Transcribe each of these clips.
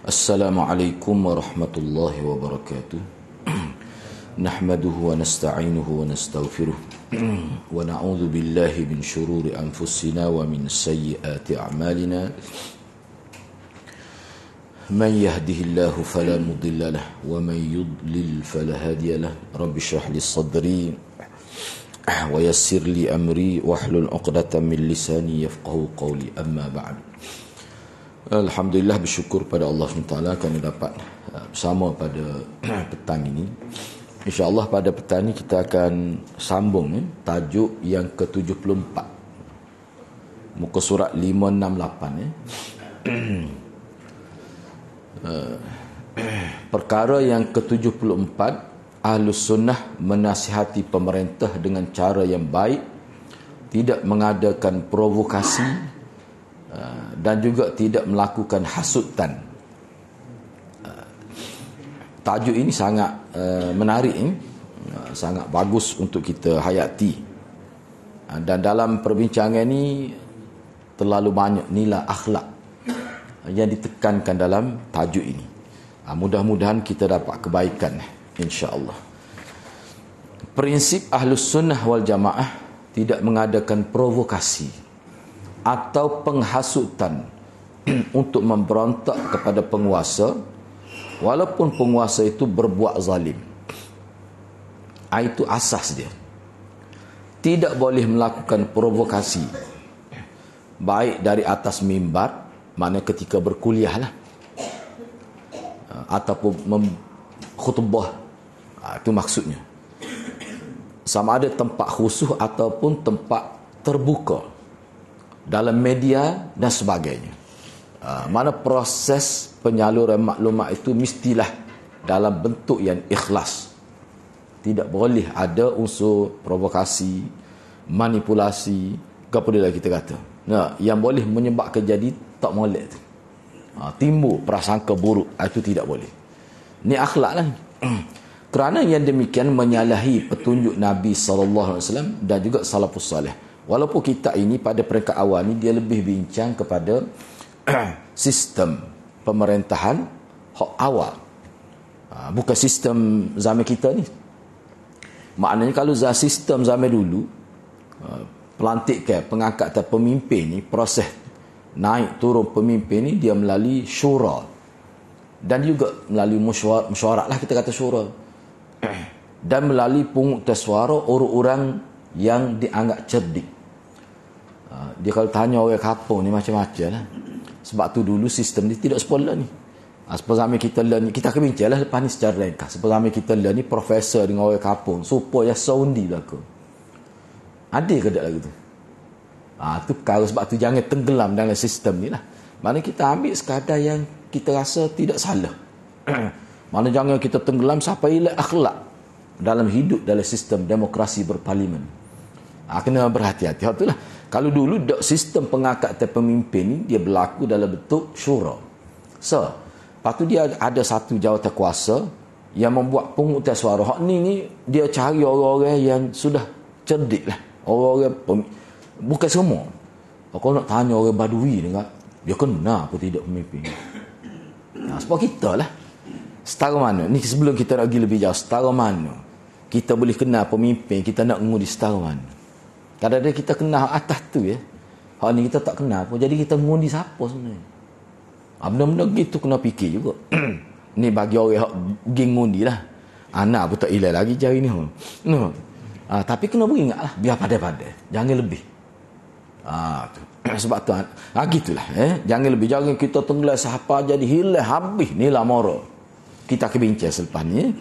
Assalamualaikum warahmatullahi wabarakatuh. Nahmaduhu wa nasta'inuhu wa nastaghfiruh. Wa na'udzu billahi min shururi anfusina wa min sayyiati a'malina. Man yahdihillahu fala mudilla lahu wa man yudlil fala hadiya lahu. Rabbi shrah li sadri wa yassir li amri wahlul 'uqdatam min lisani yafqahu qawli. Amma ba'd. Alhamdulillah, bersyukur pada Allah SWT kami dapat bersama pada petang ini. InsyaAllah pada petang ini kita akan sambung tajuk yang ke-74, muka surat 568. Perkara yang ke-74, Ahlus Sunnah menasihati pemerintah dengan cara yang baik, tidak mengadakan provokasi dan juga tidak melakukan hasutan. Tajuk ini sangat menarik, sangat bagus untuk kita hayati. Dan dalam perbincangan ini terlalu banyak nilai akhlak yang ditekankan dalam tajuk ini. Mudah-mudahan kita dapat kebaikan, insya-Allah. Prinsip Ahlus Sunnah wal Jamaah tidak mengadakan provokasi atau penghasutan untuk memberontak kepada penguasa walaupun penguasa itu berbuat zalim. Itu asas dia. Tidak boleh melakukan provokasi, baik dari atas mimbar, mana ketika berkuliah lah, ataupun khutbah. Itu maksudnya. Sama ada tempat khusus ataupun tempat terbuka, dalam media dan sebagainya. Mana proses penyaluran maklumat itu mestilah dalam bentuk yang ikhlas. Tidak boleh ada unsur provokasi, manipulasi, apa dia lagi kita kata. Yang boleh menyebabkan jadi tak molek tu. Timbul prasangka buruk, itu tidak boleh. Ni akhlak lah. Kerana yang demikian menyalahi petunjuk Nabi SAW dan juga salafus salih. Walaupun kita ini pada peringkat awal ni dia lebih bincang kepada sistem pemerintahan awal, bukan sistem zaman kita ni. Maknanya kalau sistem zaman dulu, pelantikan, pengangkatan pemimpin ni, proses naik turun pemimpin ni dia melalui syura dan juga melalui mesyuarat lah, kita kata syura, dan melalui pungutan suara orang-orang yang dianggap cerdik. Dia kalau tanya orang kampung ni macam-macam lah. Sebab tu dulu sistem ni tidak sepolah ni. Sebab zaman kita learn ni, kita akan bincang lah lepas ni secara ringkas. Sebab zaman kita learn ni, profesor dengan orang kampung supaya soundi lah ke. Ada ke tak lagi tu? Tu perkara, sebab tu jangan tenggelam dalam sistem ni lah. Mana kita ambil sekadar yang kita rasa tidak salah. Mana jangan kita tenggelam sampai hilang akhlak dalam hidup dalam sistem demokrasi berparlimen. Kena berhati-hati. Itulah. Kalau dulu sistem pengangkatan pemimpin ni dia berlaku dalam bentuk syura. Lepas tu dia ada satu jawatan kuasa yang membuat pungutan suara. Hak ni dia cari orang-orang yang sudah cerdik lah. Orang-orang bukan semua. Kalau nak tanya orang Badui ni, dia kena apa tidak pemimpin. Sebab kita lah. Setara mana? Ni sebelum kita nak pergi lebih jauh, setara mana kita boleh kenal pemimpin, kita nak mengundi setara mana? Kadang-kadang kita kenal atas tu ya. Hal ni kita tak kenal pun. Jadi kita mengundi siapa sebenarnya? Benda-benda gitu kena fikir juga. Ni bagi orang yang pergi mengundi lah. Anak pun tak hilang lagi jari ni. Tapi kena beringat lah. Biar pandai-pandai. Jangan lebih. Sebab tu gitulah. Jangan lebih. Jangan kita tenggelam siapa jadi hilang habis. Ni lah mora. Kita akan bincang selepas ni.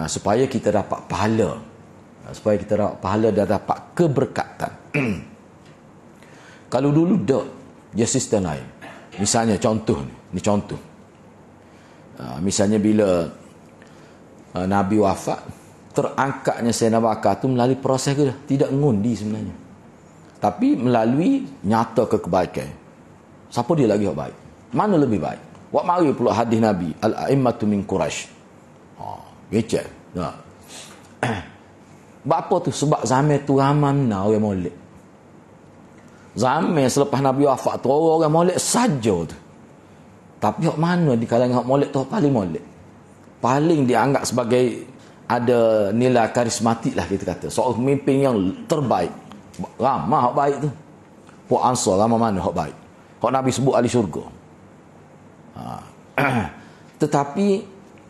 Supaya kita dapat pahala. Supaya kita dapat pahala dan dapat keberkatan. Kalau dulu dia sistem lain. Misalnya contoh ni contoh. Misalnya bila Nabi wafat, terangkatnya Sayyidina Abu Bakar tu melalui proses ke tidak ngundi sebenarnya. Tapi melalui nyata kebaikan. Siapa dia lagi yang baik? Mana lebih baik? Wak mari pula hadis Nabi, al-a'immatu min Quraisy. Becek. Apa tu? Sebab zaman tu ramai orang molek. Zaman selepas Nabi wafat tu orang molek saja tu. Tapi hak mana di kalangan hak molek tu paling molek? Paling dianggap sebagai ada nilai karismatik lah kita kata. Seorang pemimpin yang terbaik. Ramah hak baik tu. Puak Ansar ramah mana hak baik? Hak Nabi sebut ahli syurga. Tetapi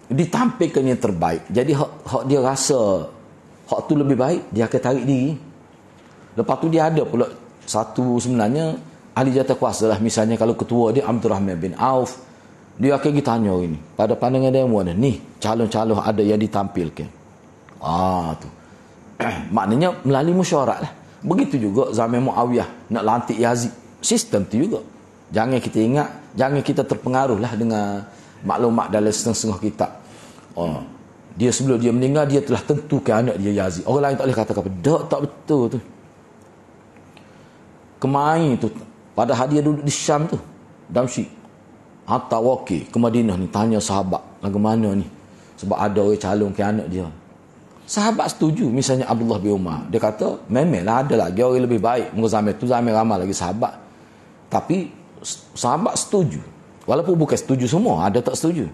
ditampilkan yang terbaik. Jadi hak dia rasa hak tu lebih baik, dia akan tarik diri. Lepas tu dia ada pula satu sebenarnya ahli jatah kuasa lah. Misalnya kalau ketua dia Abdul Rahman bin Auf, dia akan pergi tanya ini. Pada pandangan dia mana? Ni calon-calon ada yang ditampilkan. Tu. Maknanya melalui mesyuarat lah. Begitu juga zaman Muawiyah nak lantik Yazid. Sistem tu juga. Jangan kita ingat, jangan kita terpengaruh lah dengan maklumat dalam setengah-setengah kitab. Dia sebelum dia meninggal, dia telah tentukan anak dia Yazid. Orang lain tak boleh kata apa. Tak betul tu. Kemain tu, padahal dia duduk di Syam tu, Damsyik, hantar wakil ke Madinah ni, tanya sahabat lagu mana ni, sebab ada orang calon ke anak dia. Sahabat setuju. Misalnya Abdullah bin Umar, dia kata memanglah ada lagi orang lebih baik. Muka zaman tu zaman ramai lagi sahabat, tapi sahabat setuju, walaupun bukan setuju semua, ada tak setuju.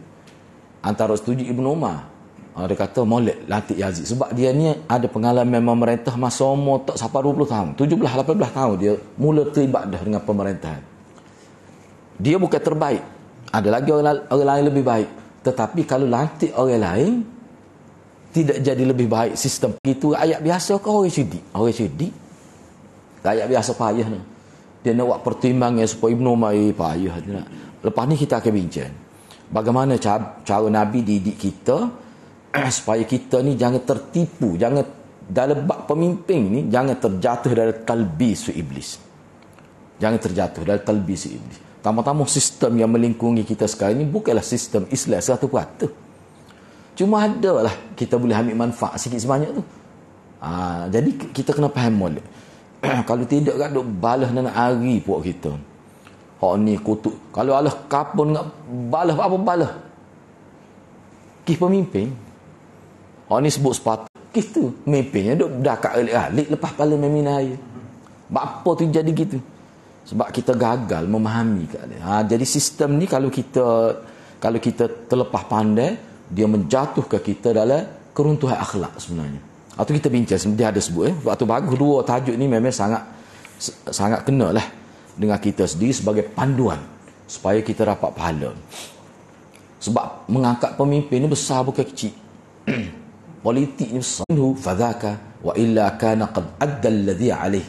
Antara setuju Ibnu Umar. Dia kata molek lantik Yazid sebab dia ni ada pengalaman memerintah masa umur tak sampai 20 tahun, 17-18 tahun dia mula terlibat dah dengan pemerintahan. Dia bukan terbaik, ada lagi orang lain lebih baik, tetapi kalau lantik orang lain tidak jadi lebih baik sistem itu. Rakyat biasa ke orang cerdik? Rakyat biasa payah ni. Dia nak buat pertimbangan supaya Ibnu Umar payah. Lepas ni kita akan bincang bagaimana cara Nabi didik kita supaya kita ni jangan tertipu, jangan dalam bab pemimpin ni jangan terjatuh dalam talbis iblis. Jangan terjatuh dalam talbis iblis. Tama-tama sistem yang melingkungi kita sekarang ni bukanlah sistem Islam 100%. Cuma adalah kita boleh ambil manfaat sikit sebanyak tu. Jadi kita kena faham molek. Kalau tidak kan duk balas nak hari puak kita. Hak ni kutuk. Kalau Allah kapun nak balas apa balas? Kis pemimpin. Hak ni sebut sepatu. Kis tu pemimpinnya duk berdakat alik lepas kala meminai. Apa tu jadi gitu? Sebab kita gagal memahami keadaan. Jadi sistem ni kalau kita terlepas pandai, dia menjatuhkan kita dalam keruntuhan akhlak sebenarnya. Atau kita bincang, dia ada sebut waktu bagus dua tajuk ni memang sangat kena lah dengan kita sendiri sebagai panduan supaya kita dapat pahala. Sebab mengangkat pemimpin ni besar bukan kecil. Politik ni besar. Fadzaka wa illa kana qad adda alladhi alayh.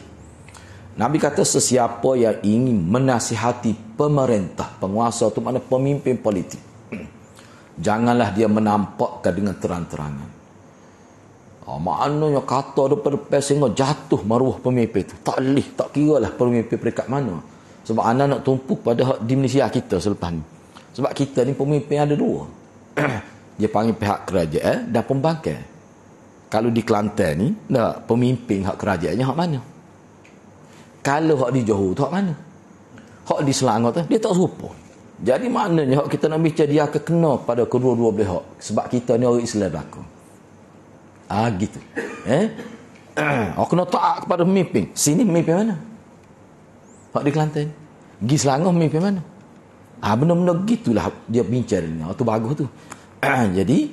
Nabi kata sesiapa yang ingin menasihati pemerintah, penguasa tu makna pemimpin politik, janganlah dia menampakkan dengan terang-terangan. Maknanya kata depan-depan sehingga jatuh maruah pemimpin tu. Tak boleh, tak kira lah pemimpin peringkat mana. Sebab anda nak tumpuk pada di Malaysia kita selepas ni. Sebab kita ni pemimpin ada dua. Dia panggil pihak kerajaan dan pembangkang. Kalau di Kelantan ni, pemimpin hak kerajaannya hak mana? Kalau hak di Johor tu hak mana? Hak di Selangor tu dia tak serupa. Jadi maknanya hak kita nak bincang dia akan kena pada kedua-dua belah hak. Sebab kita ni orang Islam belakang. Gitu. Aku kena taat kepada pemimpin. Sini pemimpin mana? Hak di Kelantan. Gi Selangor pemimpin mana? Benda-benda gitulah dia bincang ni. Itu bagus tu. Jadi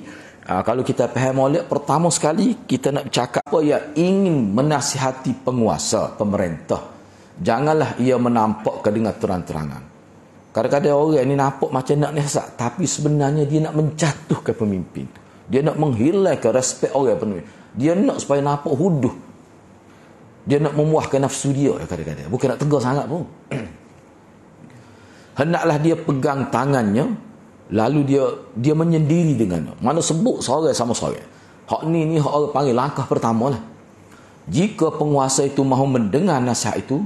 kalau kita faham molek, pertama sekali kita nak bercakap apa yang ingin menasihati penguasa, pemerintah. Janganlah ia menampakkan dengan terang-terangan. Kadang-kadang orang ni nampak macam nak nasihat, tapi sebenarnya dia nak menjatuhkan pemimpin. Dia nak menghilangkan respek orang pemimpin. Dia nak supaya nampak huduh. Dia nak memuahkan nafsu dia kadang-kadang. Bukan nak tegar sangat pun. Hendaklah dia pegang tangannya, lalu dia menyendiri dengannya. Mana sebut seorang sama seorang. Hak ni hak orang panggil langkah pertama lah. Jika penguasa itu mahu mendengar nasihat itu,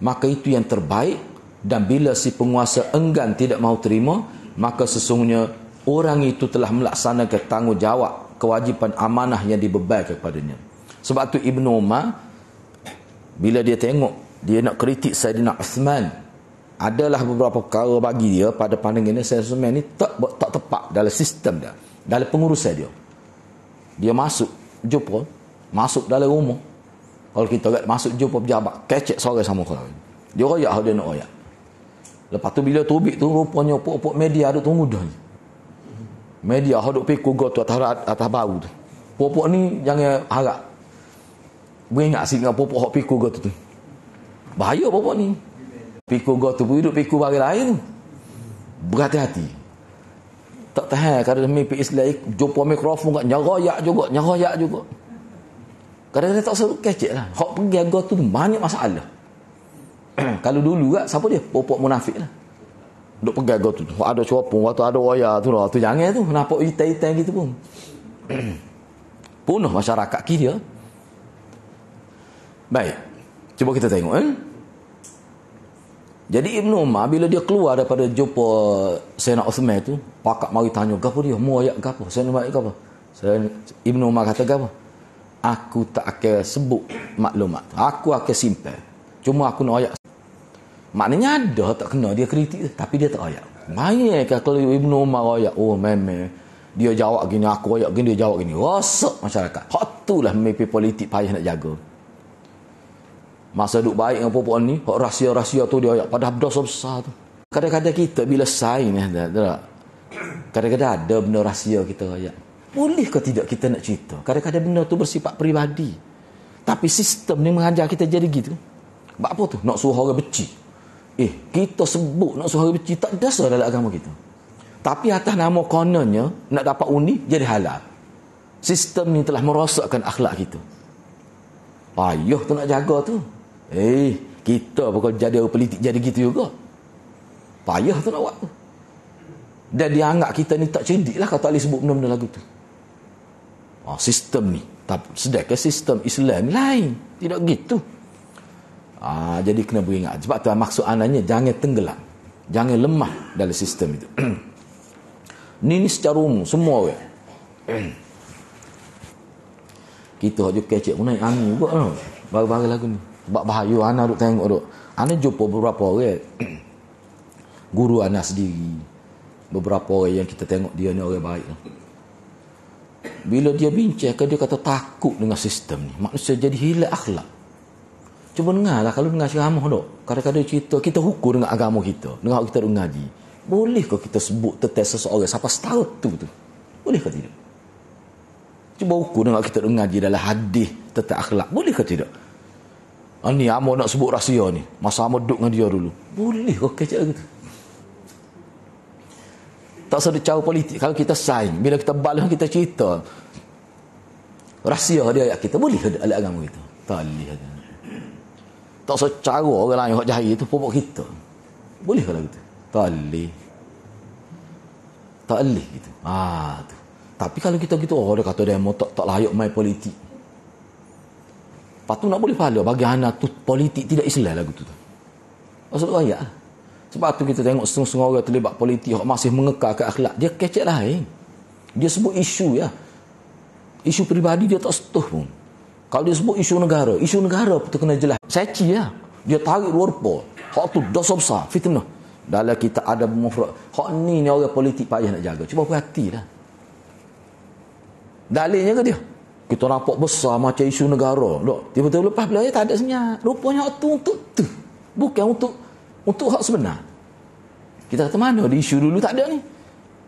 maka itu yang terbaik. Dan bila si penguasa enggan tidak mahu terima, maka sesungguhnya orang itu telah melaksanakan tanggungjawab kewajipan amanah yang dibebankan kepadanya. Sebab tu Ibnu Umar bila dia tengok dia nak kritik Saidina Uthman, adalah beberapa perkara bagi dia pada pandangan dia Saidina Uthman ni tak tepat dalam sistem dia, dalam pengurusan dia. Dia masuk jumpa, masuk dalam rumah. Kalau kita lihat masuk jumpa pejabat, kecek seorang sama orang. Dia royak dia nak royak. Lepas tu bila tubik tu rupanya pokok media duk tunggu dah. Media hodok pikul go tu atas bau tu. Pokok ni jangan harap. Beringat singgah pokok hok pikul go tu. Bahaya pokok ni. Pikul go tu duduk pikul barang lain tu. Berhati-hati. Tak tahan kalau mimpi Islam jumpa mikrofon kat nyerayak juga. Kadang-kadang tak seru kecek lah. Hok pergi go tu banyak masalah. Kalau dulu kat siapa dia? Popok munafik lah. Duk pegang go tu. Ada copong, waktu ada waya tu lah. Tu jangan tu. Nampak hitam-hitam gitu pun. Punuh masyarakat kira. Baik. Cuba kita tengok. Jadi Ibn Umar bila dia keluar daripada jumpa Sayyidina Uthman tu, pakak mari tanya, gapo dia? Mu ayat gapo? Sayyidina Umar gapo? Ibn Umar kata gapo? Aku tak akan sebut maklumat. Aku akan simpan. Cuma aku nak ayat. Maknanya ada tak kena dia kritik tapi dia tak ayat. Banyak kalau Ibn Umar ayat, oh memang dia jawab gini, aku ayat gini, dia jawab gini. Rosak masyarakat. Hak itulah mimpi politik payah nak jaga. Masa duk baik dengan perempuan ni, hak rahsia-rahsia tu dia ayat pada dosa besar tu. Kadang-kadang kita bila saing kadang-kadang ada benda rahsia kita ayat. Boleh ke tidak kita nak cerita? Kadang-kadang benda tu bersifat peribadi. Tapi sistem ni mengajar kita jadi gitu. Sebab apa tu? Nak suruh orang benci. Kita sebut nak suruh orang benci tak dasar dalam agama kita. Tapi atas nama kononnya nak dapat undi jadi halal. Sistem ni telah merosakkan akhlak kita. Payah tu nak jaga tu. Kita bukan jadi orang politik jadi gitu juga. Payah tu nak buat tu. Dan dia anggap kita ni tak cerdik lah kalau tak boleh sebut benda-benda lagu tu. Sistem ni. Sedangkan sistem Islam lain. Tidak gitu. Jadi kena beringat. Sebab tu maksud anaknya jangan tenggelam. Jangan lemah dalam sistem itu. Ni secara umum. Semua orang. Kita juga kecek pun naik angin juga. Baru-baru lagu ni. Sebab bahaya. Anak duk tengok duk. Anak jumpa beberapa orang. Guru anak sendiri. Beberapa orang yang kita tengok dia ni orang baik. Bila dia bincang, dia kata takut dengan sistem ni. Manusia jadi hilang akhlak. Cuba dengar lah kalau dengar ceramah dok. Kadang-kadang cerita kita hukum dengan agama kita, dengan kita duk ngaji. Boleh ke kita sebut tetes seseorang siapa setahun tu? Boleh ke tidak? Cuba hukum dengan kita duk ngaji dalam hadis tentang akhlak. Boleh ke tidak? Ni amo nak sebut rahsia ni. Masa amo duduk dengan dia dulu. Boleh ke kecek gitu? Tak sedar cara politik. Kalau kita saing, bila kita balas kita cerita rahsia dia ayat kita, boleh ke dalam agama kita? Tak boleh. Tak secara orang lain yang jahil itu pokok kita. Boleh kalau gitu? Tak boleh. Tak boleh gitu. Tu. Tapi kalau kita gitu, dia kata demo tak layak main politik. Lepas tu nak boleh pahala bagi anak tu politik tidak Islam lagu tu. Maksud ayat. Sebab tu kita tengok setengah-setengah orang terlibat politik masih mengekalkan akhlak. Dia kecek lain. Dia sebut isu ya. Isu peribadi dia tak setuh pun. Kalau dia sebut isu negara tu kena jelas. Seci ya. Dia tarik luar pol. Hak tu dosa besar, fitnah. Dalam kita ada mufrad. Hak ni orang politik payah nak jaga. Cuba perhatilah. Dalilnya ke dia? Kita nampak besar macam isu negara. Tiba-tiba lepas belajar tak ada senyap. Rupanya hak tu untuk tu. Bukan untuk hak sebenar. Kita kata mana di isu dulu tak ada ni.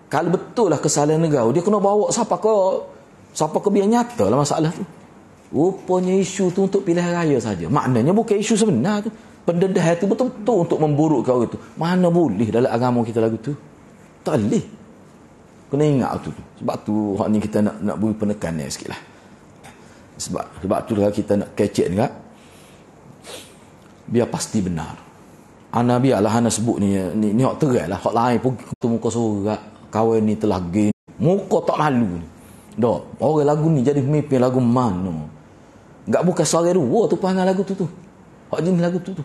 Kalau betul lah kesalahan negara, dia kena bawa siapa ke biar nyata lah masalah tu. Rupanya isu tu untuk pilihan raya saja. Maknanya bukan isu sebenar tu. Pendedah itu betul-betul untuk memburukkan orang tu. Mana boleh dalam agama kita lagu tu? Tak boleh. Kena ingat tu. Sebab tu hak ni kita nak beri penekanan sikit lah. Sebab tu kalau kita nak kecek ni, biar pasti benar. Ana biarlah ana sebut ni hak terai lah. Hak lain pun ketemu muka surat kawan ni telah gini. Muka tak malu ni. Dok, orang lagu ni jadi pemimpin lagu mana? Enggak bukan suara dua tu panggil lagu tu. Hak jenis lagu tu.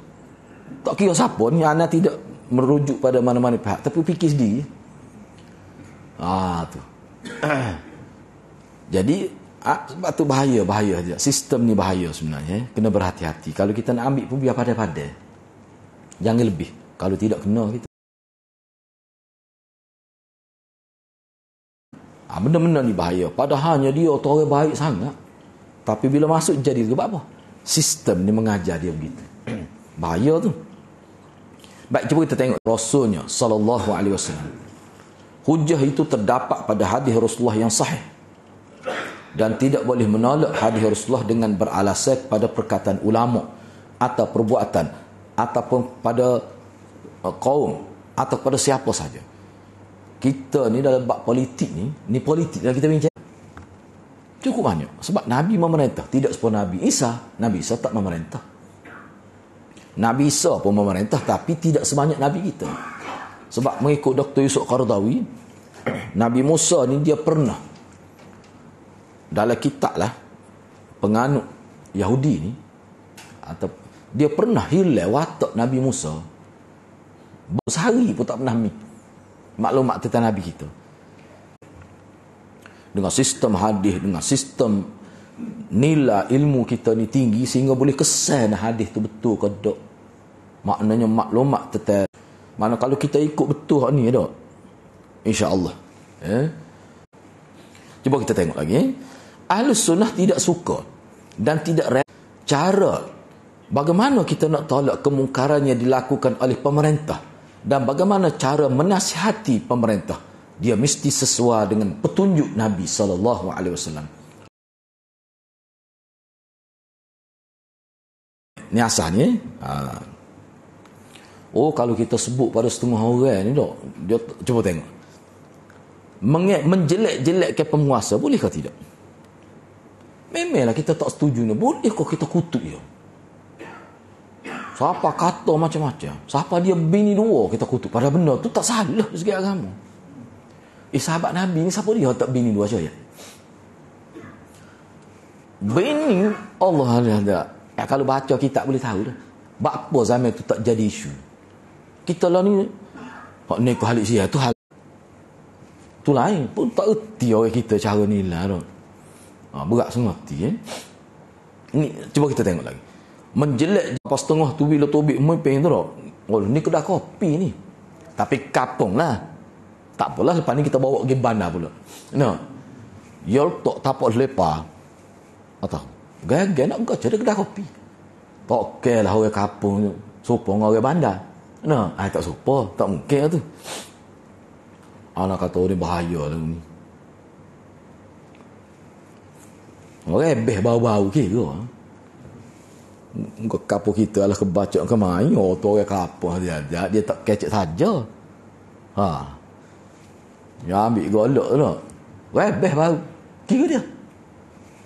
Tak kira siapa ni, ana tidak merujuk pada mana-mana pihak tapi fikir sendiri. Tu. Jadi sebab tu bahaya dia. Sistem ni bahaya sebenarnya. Kena berhati-hati. Kalau kita nak ambil pun biar pandai-pandai. Jangan lebih. Kalau tidak kena kita. Benda-benda ni bahaya. Padahalnya dia orang baik sangat. Tapi bila masuk jadi sebab apa? Sistem ni mengajar dia begitu. Bahaya tu. Baik, cuba kita tengok Rasulnya sallallahu alaihi wasallam. Hujah itu terdapat pada hadis Rasulullah yang sahih. Dan tidak boleh menolak hadis Rasulullah dengan beralasan pada perkataan ulama atau perbuatan ataupun pada kaum atau pada siapa saja. Kita ni dalam bab politik ni politik dah kita bincang. Cukup banyak. Sebab Nabi memerintah. Tidak seperti Nabi Isa. Nabi Isa tak memerintah. Nabi Isa pun memerintah, tapi tidak sebanyak Nabi kita. Sebab mengikut Dr. Yusuf Qaradawi, Nabi Musa ni dia pernah, dalam kitab lah, penganut Yahudi ni, atau dia pernah hilang watak Nabi Musa. Sehari pun tak pernah maklumat tentang Nabi kita. Dengan sistem hadis, dengan sistem nilai ilmu kita ni tinggi, sehingga boleh kesan hadis tu betul ke tak. Maknanya maklumat tentang mana kalau kita ikut betul ni tak, insya-Allah. Cuba kita tengok lagi. Ahlus Sunnah tidak suka dan tidak cara bagaimana kita nak tolak kemungkaran yang dilakukan oleh pemerintah, dan bagaimana cara menasihati pemerintah. Dia mesti sesuai dengan petunjuk Nabi sallallahu alaihi wasallam. Ni asalnya. Oh, kalau kita sebut pada setengah orang ni dok, dia cuba tengok. Menjelek-jelekkan penguasa boleh ke tidak? Memanglah kita tak setuju ni. Boleh kok kita kutuk dia? Siapa kata macam-macam, siapa dia bini dua kita kutuk, padahal benda tu tak salah dari segi agama. Sahabat Nabi ni siapa dia tak bini dua saja? Bini Allah ada. Kalau baca kitab boleh tahu dah. Apa zaman tu tak jadi isu. Kita lah ni hak ni halik sia tu hal tu lain pun tak erti orang kita cara ni lah tu. Berat sengerti Ini cuba kita tengok lagi. Menjelek pas setengah tu bila tobik memimpin tu dah. Oh, ni kedai kopi ni. Tapi kapung lah. Tak apalah, lepas ni kita bawa pergi bandar pula. Nah. Ya letak tapak lepa. Atau gagal nak gacha dia kedai kopi. Tak okey lah orang kapung tu. Supa dengan orang bandar. Nah, tak supa, tak mungkin lah tu. Anak kata ni bahaya lah ni. Rebeh bau-bau kira. Kapur kita adalah kebacaan ke main. Oh, tu orang kapur dia tak kecek saja. Dia ambil golok tu lah. Rebeh bau. Kira dia.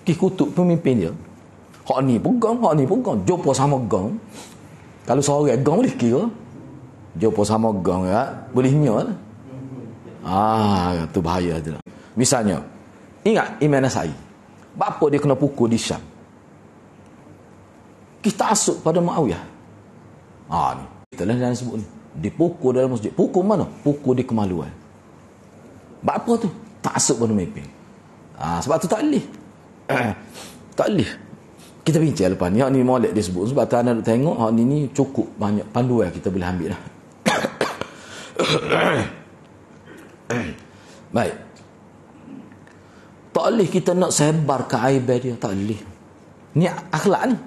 Kira kutuk pemimpin dia. Hak ni pegang. Jumpa sama gang. Kalau seorang gang boleh kira. Jumpa sama gang ya. Boleh nyal. Tu bahaya tu lah. Misalnya, ingat Imam Nasai. Bapa dia kena pukul di Syam. Kita asuk pada Muawiyah. Ni. Kita lah jangan sebut ni. Dipukul dalam masjid. Pukul mana? Pukul di kemaluan. Bapa tu? Tak asuk pada pemimpin. Sebab tu tak boleh. Tak boleh. Kita bincang lepas ni. Hak ni molek dia sebut. Sebab tu anda tengok. Hak ni cukup banyak panduan kita boleh ambil dah. Baik. Tak boleh kita nak sebar keaiban dia. Tak boleh. Ni akhlak ni.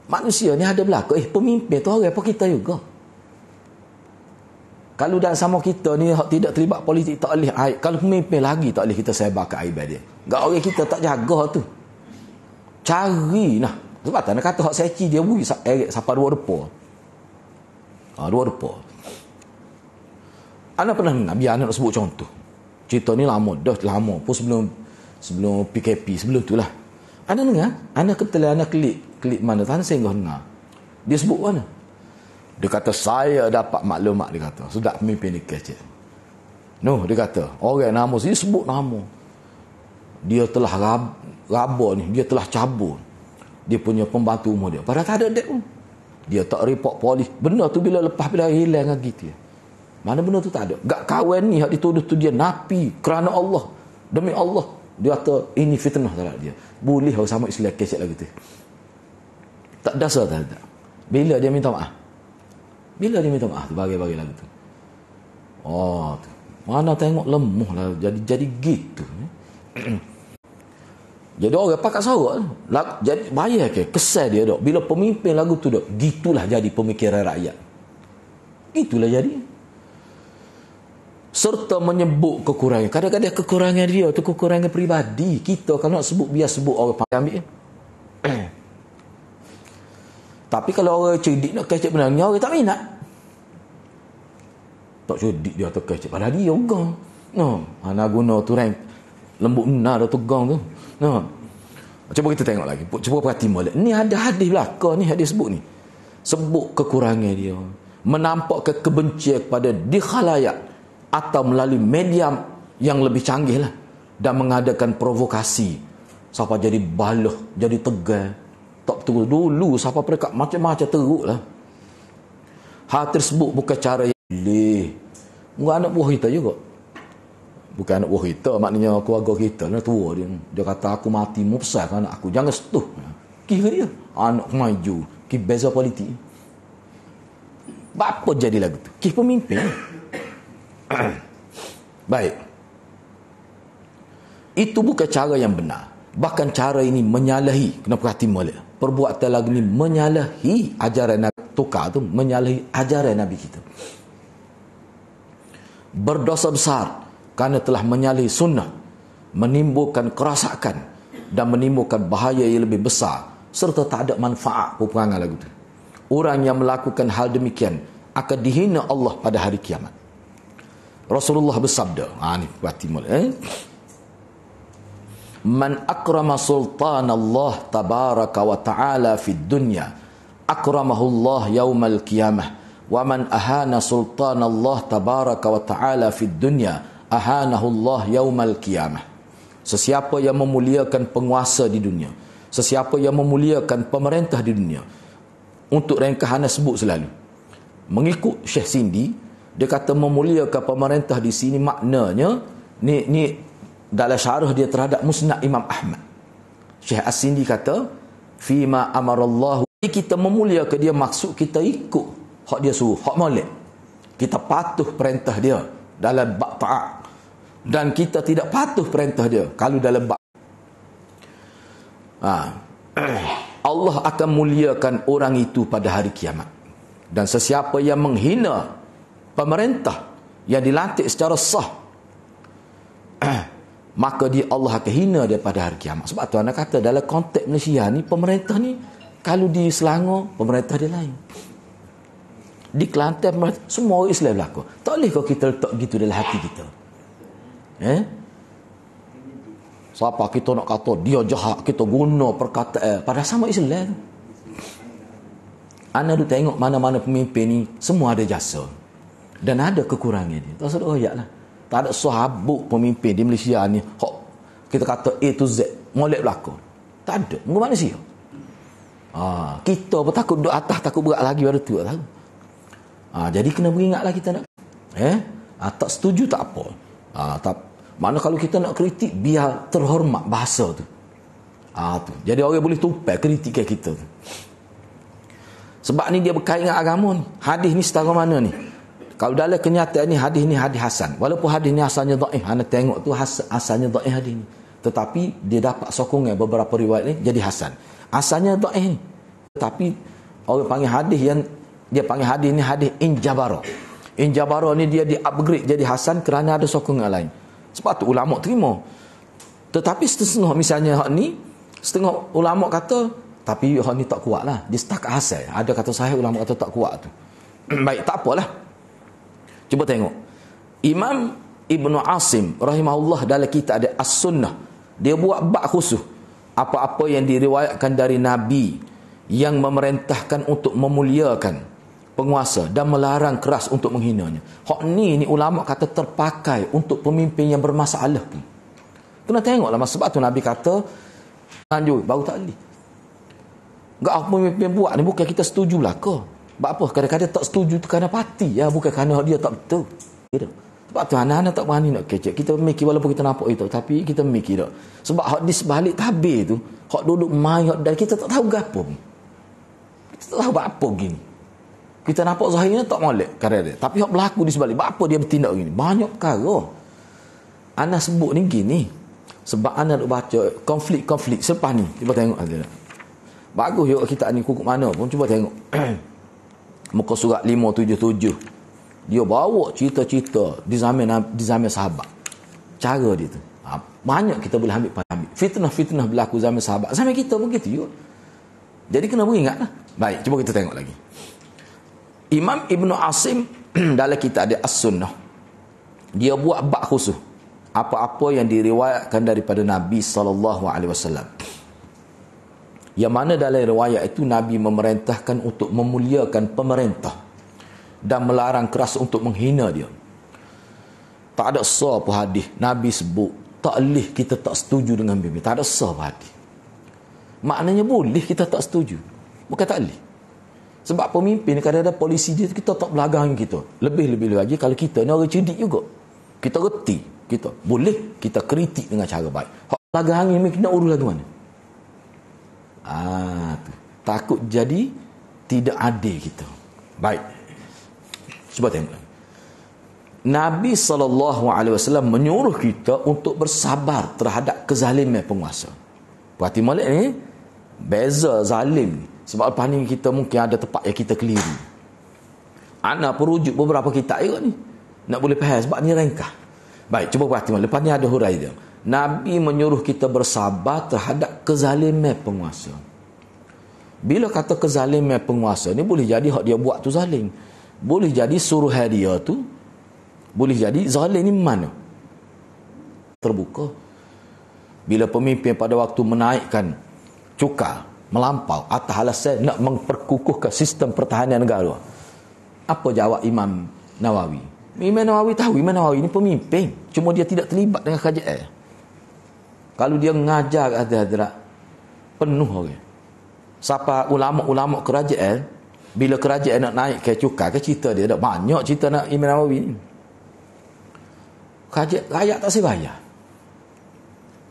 Manusia ni ada berlaku. Pemimpin tu orang apa kita juga. Kalau dah sama kita ni tidak terlibat politik, tak boleh. Kalau pemimpin lagi tak boleh kita sebar keaiban dia. Gak orang kita tak jaga tu. Cari nah. Sebab tak nak kata hak seci dia bui siapa dua depa. Dua depa. Ana pernah biar anak nak sebut contoh. Cerita ni lama pun sebelum PKP, sebelum tu lah. Ana dengar, ana kebetulan ana klik mana tan singgah dengar. Dia sebut mana? Dia kata saya dapat maklumat, dia kata. Sudah pemimpin ni kecil. Dia kata, orang nama dia sebut nama. Dia telah raba ni, dia telah cabut. Dia punya pembantu umur dia. Padahal tak ada dek pun. Dia tak report polis. Benda tu bila hilang lagi dia. Mana benda tu tak ada. Gak kawan ni hak dituduh tu dia napi kerana Allah. Demi Allah. Dia kata ini fitnah terhadap dia. Boleh sama Islam kecek lagi tu. Tak dasar tak ada. Bila dia minta maaf? Bila dia minta maaf tu bagi-bagi lagu tu. Tu. Mana tengok lemah lah jadi gitu. Jadi orang pakat sorak. Jadi bayar ke kesan dia dok. Bila pemimpin lagu tu dok, gitulah jadi pemikiran rakyat. Itulah jadi. Serta menyebut kekurangan. Kadang-kadang kekurangan dia tu kekurangan peribadi. Kita kalau nak sebut, biar sebut orang pandai ambil. Tapi kalau orang cerdik nak kecek benarnya, orang tak minat. Tak cerdik dia tak kecek pada dia juga. Nak guna tu rank lembut benar dah tegang tu. Cuba kita tengok lagi. Cuba perhati molek. Ni ada hadis belaka ni, hadis sebut ni. Sebut kekurangan dia. Menampakkan kebencian kepada di khalayak atau melalui media yang lebih canggih lah. Dan mengadakan provokasi. Siapa jadi baluh, jadi tegang. Tak betul dulu siapa mereka macam-macam teruk lah. Hal tersebut bukan cara yang boleh. Bukan anak buah kita juga. Bukan anak buah kita, maknanya keluarga kita lah, tua dia. Dia kata aku mati, mu besar anak aku. Jangan setuh. Kira dia. Anak maju. Kira beza politik. Apa jadi lagu tu? Kira pemimpin. Baik. Itu bukan cara yang benar. Bahkan cara ini menyalahi. Kena perhati molek. Perbuatan lagu ini menyalahi ajaran Nabi. Tukar tu menyalahi ajaran Nabi kita. Berdosa besar kerana telah menyalahi sunnah, menimbulkan kerosakan dan menimbulkan bahaya yang lebih besar serta tak ada manfaat peperangan lagu tu. Orang yang melakukan hal demikian akan dihina Allah pada hari kiamat. Rasulullah bersabda, ni perhati molek. Man akrama sultan Allah tabaraka wa ta'ala fid dunya akramahu Allah yaumal qiyamah wa man ahana sultan Allah tabaraka wa ta'ala fid dunya ahanahu Allah yaumal qiyamah. Sesiapa yang memuliakan penguasa di dunia, sesiapa yang memuliakan pemerintah di dunia, untuk ringkahan sebut selalu mengikut Syekh Sindi, dia kata memuliakan pemerintah di sini maknanya ni dalam syarah dia terhadap Musnad Imam Ahmad. Syekh As-Sindi kata fima amarallahu, kita memuliakan dia maksud kita ikut hak dia suruh, hak molek. Kita patuh perintah dia dalam bab taat dan kita tidak patuh perintah dia kalau dalam bab Allah akan muliakan orang itu pada hari kiamat. Dan sesiapa yang menghina pemerintah yang dilantik secara sah, maka Allah akan hina dia pada hari kiamat. Sebab tu anak kata dalam konteks Malaysia ni, pemerintah ni kalau di Selangor pemerintah dia lain, di Kelantan semua orang Islam berlaku. Tak boleh kau kita letak gitu dalam hati kita. Siapa kita nak kata dia jahat, kita guna perkataan pada sama Islam. Anda tu tengok mana-mana pemimpin ni semua ada jasa dan ada kekurangan dia. Tak sedar ayat lah. Tak ada sahabuk pemimpin di Malaysia ni kita kata A to Z molek berlaku. Tak ada. Mungkin manusia. Kita pun takut duduk atas, takut berat lagi pada tu tahu. Jadi kena beringatlah kita nak tak setuju tak apa. Mana kalau kita nak kritik biar terhormat bahasa tu. Tu. Jadi orang boleh tupai kritikan kita tu. Sebab ni dia berkait dengan agama ni. Hadis ni setara mana ni? Kalau dalam kenyataan ni hadis hasan. Walaupun hadis ni asalnya dhaif, anda tengok tu asalnya dhaif hadis ni. Tetapi dia dapat sokongan beberapa riwayat ni jadi hasan. Asalnya dhaif ni. Tetapi orang panggil hadis yang dia panggil hadis ni hadis injabara. Injabara ni dia di-upgrade jadi hasan kerana ada sokongan lain. Sebab tu ulama terima. Tetapi setengah misalnya hak ni, setengah ulama kata tapi hak ni tak kuat lah. Dia setakat hasan. Ada kata sahih, ulama kata tak kuat tu. Baik, tak apalah. Cuba tengok. Imam Ibnu Asim rahimahullah dalam kitab ada As-Sunnah, dia buat bab khusus apa-apa yang diriwayatkan dari Nabi yang memerintahkan untuk memuliakan penguasa dan melarang keras untuk menghinanya. Hak ni ulama kata terpakai untuk pemimpin yang bermasalah pun. Kena tengoklah, sebab tu Nabi kata lanjut baru tak boleh. Enggak apa pemimpin buat ni bukan kita setujulah ke. Sebab apa? Kadang-kadang tak setuju tu kerana parti. Bukan kerana dia tak betul. Gitu. Sebab tu anak-anak tak berani nak kecek. Kita mikir walaupun kita nampak itu. Tapi kita mikir tak. Sebab hak di sebalik tabir tu. Hak duduk main. Dan kita tak tahu apa. Kita tak tahu apa gini. Kita nampak zahirnya tak molek. Kadang-kadang. Tapi hak berlaku di sebalik. Apa dia bertindak gini? Banyak perkara. Anak sebut ni gini. Sebab anak duk baca konflik-konflik. Selepas ni. Cuba tengok. Bagus yuk kita ni kukuk mana pun. Cuba tengok. Muka surat 577 Dia bawa cerita-cerita di zaman sahabat. Cara dia tu. Banyak kita boleh ambil. Fitnah-fitnah berlaku zaman sahabat. Zaman kita pun gitu juga. Jadi kena beringat lah. Baik, cuba kita tengok lagi. Imam Ibn Asim dalam kitab dia As-Sunnah, dia buat bab khusus. Apa-apa yang diriwayatkan daripada Nabi SAW. Yang mana dalam riwayat itu Nabi memerintahkan untuk memuliakan pemerintah dan melarang keras untuk menghina dia. Tak ada sah pun hadis Nabi sebut tak boleh kita tak setuju dengan pemimpin. Tak ada sah pun hadis. Maknanya boleh kita tak setuju, bukan tak boleh. Sebab pemimpin kadang-kadang polisi dia kita tak belakang kita. Lebih-lebih lagi kalau kita ni orang cerdik juga. Kita reti, kita boleh kita kritik dengan cara baik. Hak belakang ni kena urus lagu mana? Tu. Takut jadi tidak adil kita. Baik. Cuba tengok. Nabi SAW menyuruh kita untuk bersabar terhadap kezaliman penguasa. Berarti Malik ni beza zalim. Sebab lepas ni kita mungkin ada tempat yang kita keliru. Ana perujuk beberapa kitab juga ni. Nak boleh faham sebab ni ringkas. Baik, cuba perhati Malik. Lepas ni ada hurai dia. Nabi menyuruh kita bersabar terhadap kezaliman penguasa. Bila kata kezaliman penguasa ni boleh jadi hak dia buat tu zalim. Boleh jadi suruh dia tu, boleh jadi zalim ni mana? Terbuka. Bila pemimpin pada waktu menaikkan cukai melampau atas alasan nak memperkukuhkan sistem pertahanan negara. Apa jawab Imam Nawawi? Imam Nawawi tahu Imam Nawawi ni pemimpin, cuma dia tidak terlibat dengan kerajaan. Kalau dia mengajar hadirat penuh orang. Siapa ulama-ulama kerajaan, bila kerajaan nak naik ke cukai ke cerita dia dah banyak cerita nak Imam Nawawi ni. Rakyat tak sebayar.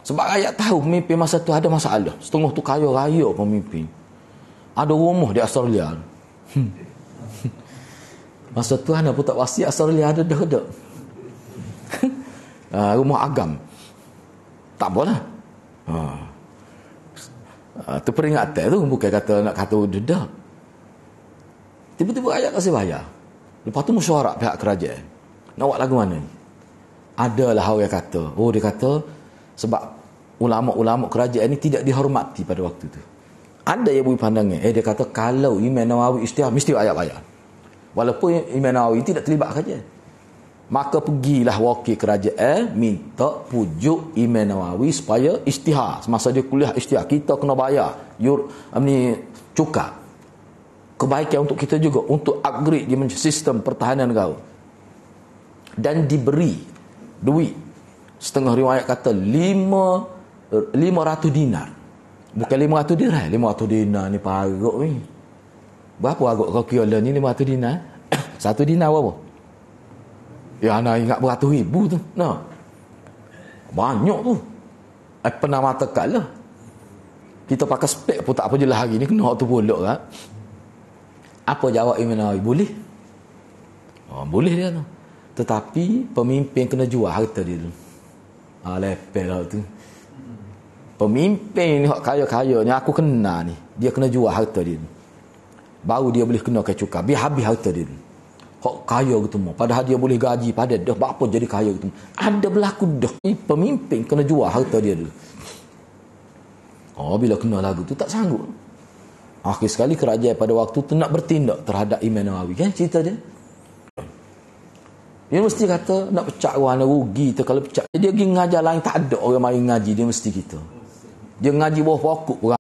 Sebab rakyat tahu pemimpin masa tu ada masalah. Setengah tu kaya raya pemimpin. Ada rumah di Australia. Masa tu anak pun tak wasiat Australia ada dah. Rumah agam. Tak apalah. Tu peringatan tu bukan kata nak kata dedah. Tiba-tiba rakyat tak sebayar. Lepas tu mesyuarat pihak kerajaan. Nak buat lagu mana ni? Adalah orang kata, dia kata sebab ulama-ulama kerajaan ni tidak dihormati pada waktu tu. Ada yang beri pandangan, dia kata kalau Imam Nawawi isytihad mesti ayat bayar. Walaupun Imam Nawawi tidak terlibat kerajaan. Maka pergilah wakil kerajaan minta pujuk Imam Nawawi supaya isytihad. Semasa dia kuliah isytihad, kita kena bayar cukai. Kebaikan untuk kita juga untuk upgrade dia sistem pertahanan negara. Dan diberi duit. Setengah riwayat kata 500 dinar. Bukan 500 dirham. 500 dinar ni paruk ni. Berapa agak kau kira ni 500 dinar? 1 dinar berapa? Ya, nak ingat beratus ribu tu. Nah. Banyak tu. Pernah mata kat lah. Kita pakai spek pun tak apa je lah hari ni. Kena tu pulak kan. Apa jawab Imam Nawawi? Boleh. Boleh dia tu. Tetapi pemimpin kena jual harta dia tu. Lepel lah tu. Pemimpin ni kaya-kaya ni aku kenal ni. Dia kena jual harta dia tu. Baru dia boleh kena ke cukai. Biar habis harta dia tu. Hak kaya gitu mah. Padahal dia boleh gaji pada dah apa jadi kaya gitu. Ada berlaku dah. Pemimpin kena jual harta dia tu. Bila kena lagu tu tak sanggup. Akhir sekali kerajaan pada waktu tu nak bertindak terhadap Imam Nawawi kan cerita dia. Dia mesti kata nak pecah orang rugi tu kalau pecah. Dia pergi ngajar lain tak ada orang mari ngaji dia mesti kita. Dia ngaji bawah pokok orang.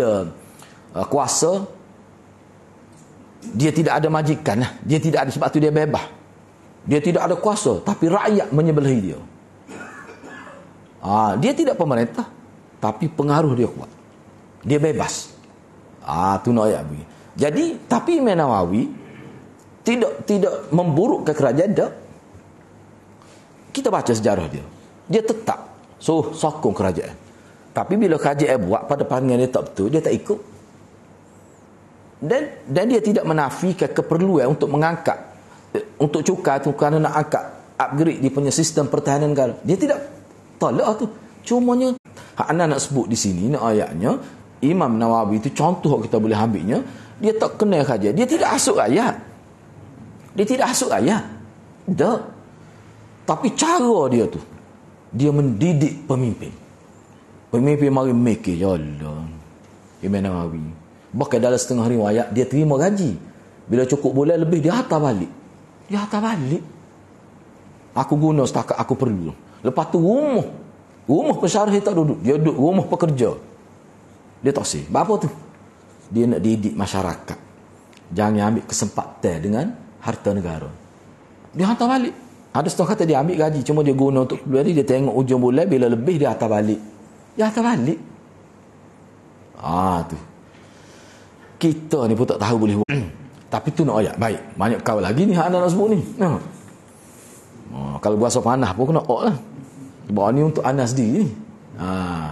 Dia kuasa dia tidak ada majikan lah. Dia tidak ada sebab tu dia bebas. Dia tidak ada kuasa tapi rakyat menyembelih dia. Dia tidak pemerintah tapi pengaruh dia kuat. Dia bebas. Tu nak ayat begini. Jadi, tapi Imam Nawawi tidak memburukkan kerajaan dah. Kita baca sejarah dia. Dia tetap sokong kerajaan. Tapi bila kerajaan buat pada pandangan dia tak betul, dia tak ikut. Dan dia tidak menafikan keperluan untuk mengangkat untuk cukai tu kerana nak angkat upgrade dia punya sistem pertahanan negara. Dia tidak tolak tu. Cumanya hak anda nak sebut di sini nak ayatnya Imam Nawawi itu contoh kita boleh ambilnya Dia tak kenal saja. Dia tidak hasut rakyat. Dia tidak hasut rakyat. Tak. Tapi cara dia tu, dia mendidik pemimpin. Pemimpin mari mikir, ya Allah, gimana mari. Bahkan dalam setengah riwayat, dia terima gaji. Bila cukup bulan lebih, dia hantar balik. Dia hantar balik. Aku guna setakat aku perlu. Lepas tu rumah pensyarah tak duduk. Dia duduk rumah pekerja. Dia tak sih. Apa tu? Dia nak didik masyarakat. Jangan ambil kesempatan dengan harta negara. Dia hantar balik. Ada setengah kata dia ambil gaji, cuma dia guna untuk keluar dia tengok ujung bulan, bila lebih dia hantar balik. Dia hantar balik. Tu. Kita ni pun tak tahu boleh buat. Tapi tu nak ayat. Baik. Banyak kau lagi ni hak anak nak sebut ni. Kalau berasa panah pun kena lah. Sebab ni untuk anak sendiri ni.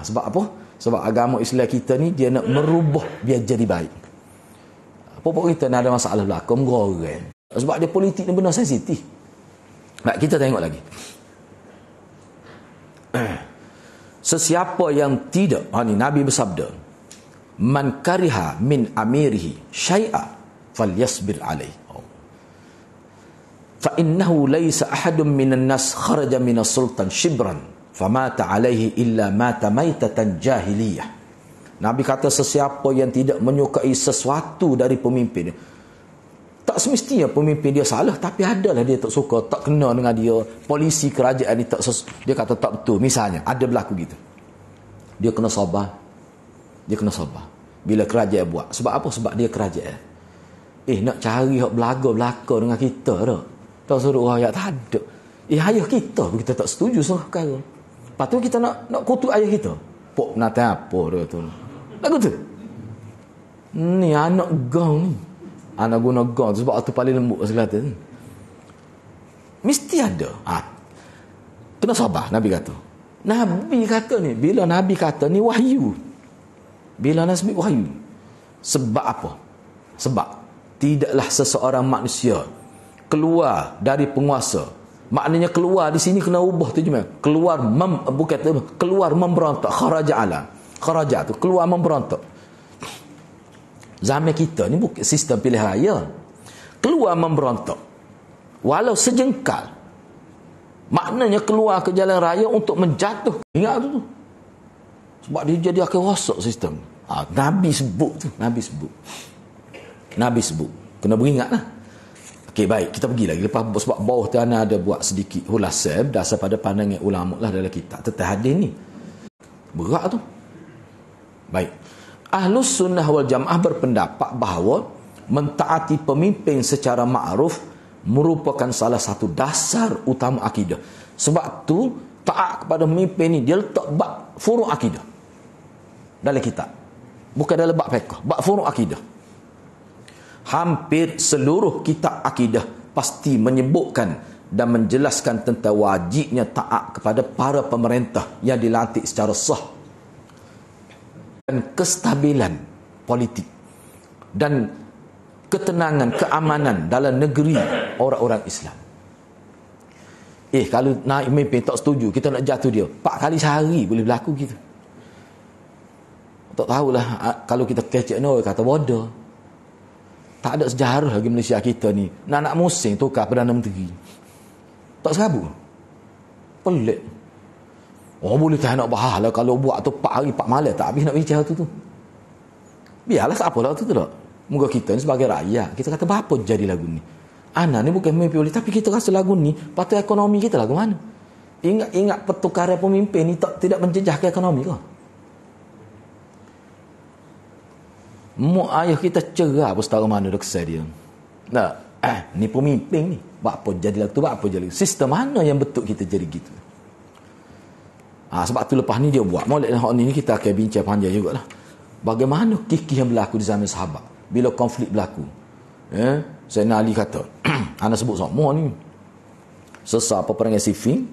Sebab apa? Sebab agama Islam kita ni dia nak merubah biar jadi baik. Apa-apa kita nak ada masalah belakang goreng. Sebab dia politik ni benar sensitif. Baik, kita tengok lagi. Sesiapa yang tidak, ni Nabi bersabda, man kariha min amirihi syai'a falyasbir alaih. Fa innahu laysa ahadun minan nas kharaja minas sultan shibran famata alaihi illa mata maitatan jahiliyah. Nabi kata sesiapa yang tidak menyukai sesuatu dari pemimpin, tak semestinya pemimpin dia salah, tapi adalah dia tak suka, tak kena dengan dia, polisi kerajaan ni dia kata tak betul. Misalnya ada berlaku gitu, dia kena sabar. Dia kena sabar bila kerajaan buat. Sebab apa? Sebab dia kerajaan. Nak cari hak belaka dengan kita dah. Tak suruh rakyat tak ada. Ayah kita pun kita tak setuju sama perkara. Lepas tu kita nak kutuk ayah kita. Pok nak apa dia tu. Lagu tu. Ni anak gong ni. Anak guna gong sebab tu paling lembut selatan ni. Mesti ada. Kena sabar, Nabi kata. Nabi kata ni, bila Nabi kata ni wahyu. Bila Nabi wahyu. Sebab apa? Sebab tidaklah seseorang manusia keluar dari penguasa. Maknanya keluar di sini kena ubah terjemah. Keluar memberontak. Kharaja tu keluar memberontak. Zaman kita ni bukan sistem pilihan raya. Keluar memberontak. Walau sejengkal. Maknanya keluar ke jalan raya untuk menjatuh. Ingat tu. Sebab dia jadi akan rosak sistem. Nabi sebut tu. Nabi sebut. Kena beringatlah. Okey, baik, kita pergi lagi. Lepas sebab bawah tu ada buat sedikit ulasan berdasar pada pandangan ulama lah dalam kitab tentang hadis ni. Berat tu. Baik. Ahlus sunnah wal jamaah berpendapat bahawa mentaati pemimpin secara ma'ruf merupakan salah satu dasar utama akidah. Sebab tu taat kepada pemimpin ni dia letak bab furu' akidah dalam kitab. Bukan dalam bab fiqh, bab furu' akidah. Hampir seluruh kitab akidah pasti menyebutkan dan menjelaskan tentang wajibnya taat kepada para pemerintah yang dilantik secara sah dan kestabilan politik dan ketenangan, keamanan dalam negeri orang-orang Islam. Kalau naik pemimpin tak setuju, kita nak jatuh dia 4 kali sehari boleh berlaku gitu. Tak tahulah kalau kita kecek ni kata bodoh. Tak ada sejarah lagi Malaysia kita ni. Nak musim tukar Perdana Menteri. Tak serabut. Pelik. Boleh tak nak bahas lah kalau buat tu 4 hari 4 malam tak habis nak bicara tu. Biarlah siapa lah tu tak. Moga kita ni sebagai rakyat, kita kata berapa jadi lagu ni. Ana ni bukan mimpi boleh, tapi kita rasa lagu ni patut ekonomi kita lagu mana. Ingat pertukaran pemimpin ni tidak menjejaskan ekonomi ke? Mak ayah kita cerah pun setara mana dah kesal dia. Ni pemimpin ni. Apa jadi lagu tu, apa jadi lagu. Sistem mana yang betul kita jadi gitu. Sebab tu lepas ni dia buat. Molek ni kita akan bincang panjang jugalah. Bagaimana kikih yang berlaku di zaman sahabat. Bila konflik berlaku. Sayyidina Ali kata, anda sebut semua ni. Sesat peperangan Siffin.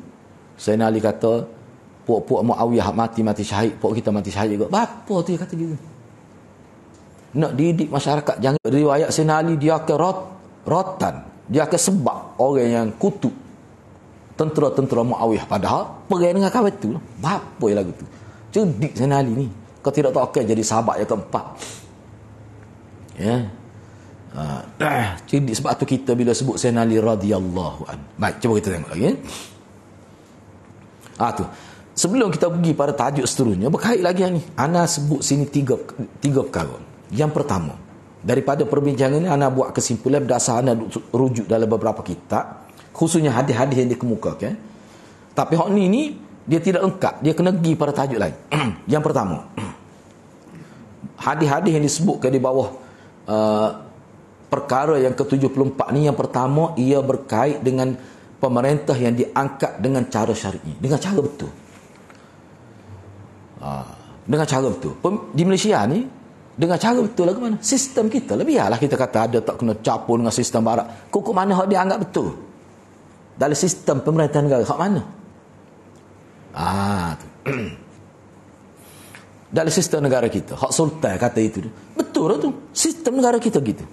Sayyidina Ali kata, puak-puak Muawiyah mati syahid. Puak kita mati syahid juga. Apa tu dia kata gitu. Nak didik masyarakat. Jangan riwayat Sayyidina Ali dia akan rotan. Dia akan sebab orang yang kutuk tentera-tentera Muawiyah. Padahal perang dengan kawan tu. Apa yang lagu tu? Cerdik Sayyidina Ali ni. Kau tidak tahu akan jadi sahabat yang keempat. Cerdik sebab tu kita bila sebut Sayyidina Ali radhiyallahu anhu. Baik, cuba kita tengok lagi. Tu. Sebelum kita pergi pada tajuk seterusnya, berkait lagi ni. Ana sebut sini tiga perkara. Yang pertama, daripada perbincangan ini ana buat kesimpulan berdasar ana rujuk dalam beberapa kitab, khususnya hadis-hadis yang dikemukakan. Tapi hak ni dia tidak lengkap, dia kena pergi pada tajuk lain. Yang pertama, hadis-hadis yang disebutkan di bawah perkara yang ke-74 ni, yang pertama ia berkait dengan pemerintah yang diangkat dengan cara syar'i, dengan cara betul. Dengan cara betul. Di Malaysia ni dengan cara betul lah ke mana? Sistem kita lah, biarlah kita kata ada tak kena capur dengan sistem barat. Kok mana hak dia anggap betul? Dalam sistem pemerintahan negara hak mana? Tu. Dalam sistem negara kita, hak sultan kata itu. Betul lah tu. Sistem negara kita gitu.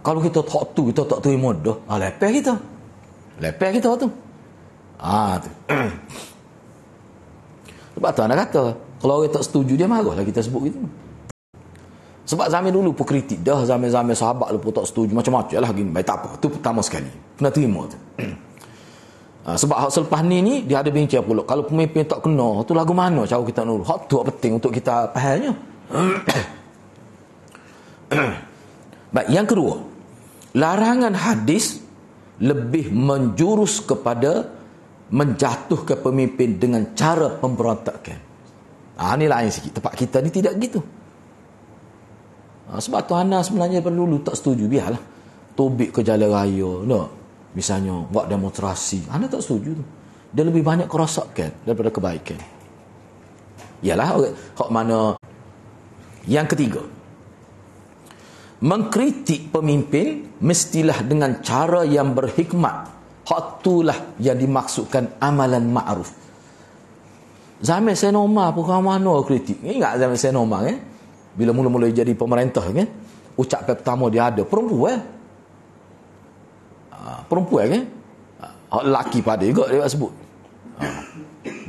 Kalau kita kita tak terima dah, lepas kita. Lepas kita tu. Tu. Sebab tu anak kata, kalau orang tak setuju dia marahlah kita sebut gitu. Sebab zaman dulu pun kritik dah, zaman-zaman sahabat lu pun tak setuju macam-macam lah gini. Baik, tak apa. Tu pertama sekali. Kena terima tu. Sebab hak selepas ni dia ada bincang pula. Kalau pemimpin tak kena, tu lagu mana cara kita nak. Hak tu penting untuk kita fahamnya. Baik, yang kedua, larangan hadis lebih menjurus kepada menjatuhkan pemimpin dengan cara pemberontakan. Ni lain sikit. Tempat kita ni tidak gitu. Sebab tu Ana sebenarnya dulu tak setuju. Biarlah tobik ke jalan raya, no. Misalnya buat demonstrasi, Ana tak setuju tu. Dia lebih banyak kerosakan daripada kebaikan. Yalah, hak mana. Yang ketiga, mengkritik pemimpin mestilah dengan cara yang berhikmat. Hak itulah yang dimaksudkan amalan ma'ruf. Zaman Sayyidina Umar pun mana kritik. Ingat zaman Sayyidina Umar bila mula-mula jadi pemerintah kan, ucapan pertama dia ada perempuan. Perempuan kan, lelaki pada juga dia sebut.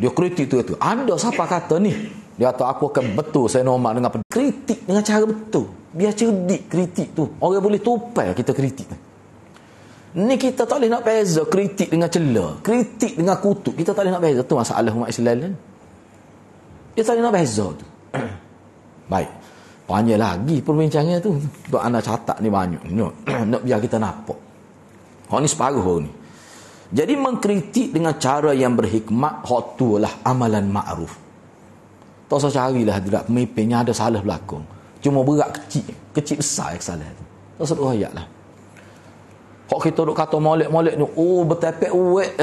Dia kritik tu. Anda siapa kata ni? Dia kata aku akan betul Sayyidina Umar dengan kritik dengan cara betul. Biar cerdik kritik tu. Orang boleh tupai kita kritik tu. Ni kita tak boleh nak beza kritik dengan celah, kritik dengan kutuk. Kita tak boleh nak beza. Tu masalah umat Islam kan. Dia tak boleh nak beza tu. Baik. Panjang lagi perbincangannya tu. Sebab anda catat ni banyak. Nak biar kita nampak. Ni separuh ni. Jadi mengkritik dengan cara yang berhikmat, hak tu lah amalan ma'ruf. Tak usah carilah tidak pemimpinnya ada salah berlaku. Cuma berat kecil besar kesalahan tu. Tak usah royak lah. Hak kita duk kata molek-molek ni, bertepek uwek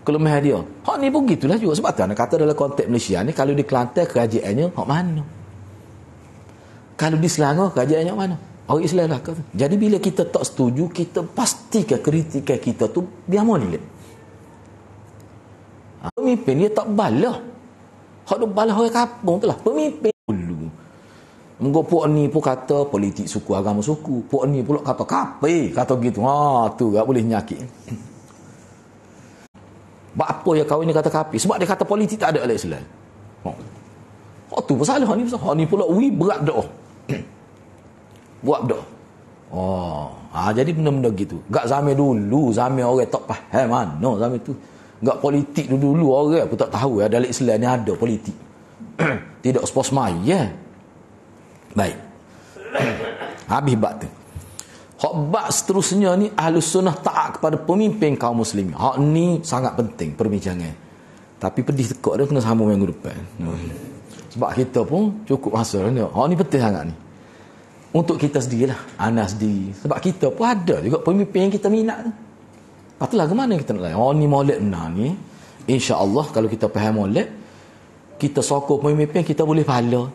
kelemahan dia. Hak ni pun gitulah juga. Sebab tu anak kata dalam konteks Malaysia ni, kalau di Kelantan kerajaannya hak mana? Kalau di Selangor kerajaannya mana? Orang Islam lah kata. Jadi bila kita tak setuju, kita pastikan kritikan kita tu biar molek. Pemimpin dia tak balah. Hak duk balah orang kampung tu lah. Pemimpin dulu. Mengko puak ni pun kata politik suku, agama suku. Puak ni pula kata kape, kata gitu. Tu tak boleh nyakit. Sebab apa ya kawan ni kata kape? Sebab dia kata politik tak ada dalam Islam. Tu pasal hak ni pasal. Hak ni pula berat dah. Buat dah. Jadi benda-benda gitu. Gak zaman dulu, zaman orang tak faham mana zaman tu. Gak politik dulu orang pun tak tahu dalam Islam ni ada politik. Tidak sepos maya. Baik. Habis bab tu. Hak bab seterusnya ni Ahlus Sunnah taat kepada pemimpin kaum muslimin. Hak ni sangat penting perbincangan. Tapi pedih tekak dia kena sambung minggu depan. Sebab kita pun cukup masa ni. Hak ni penting sangat ni. Untuk kita sendirilah, Anas sendiri. Sebab kita pun ada juga pemimpin yang kita minat tu. Patutlah ke mana kita nak layan. Ni molek benar ni. InsyaAllah kalau kita faham molek, kita sokong pemimpin, kita boleh pahala.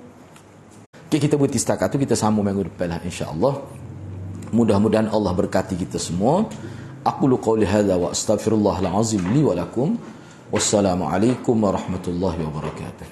Okay, kita berhenti setakat tu, kita sambung minggu depan lah insya-Allah. Mudah-mudahan Allah berkati kita semua. Aqulu qawli hadza wa astaghfirullahal azim li wa lakum. Wassalamualaikum warahmatullahi wabarakatuh.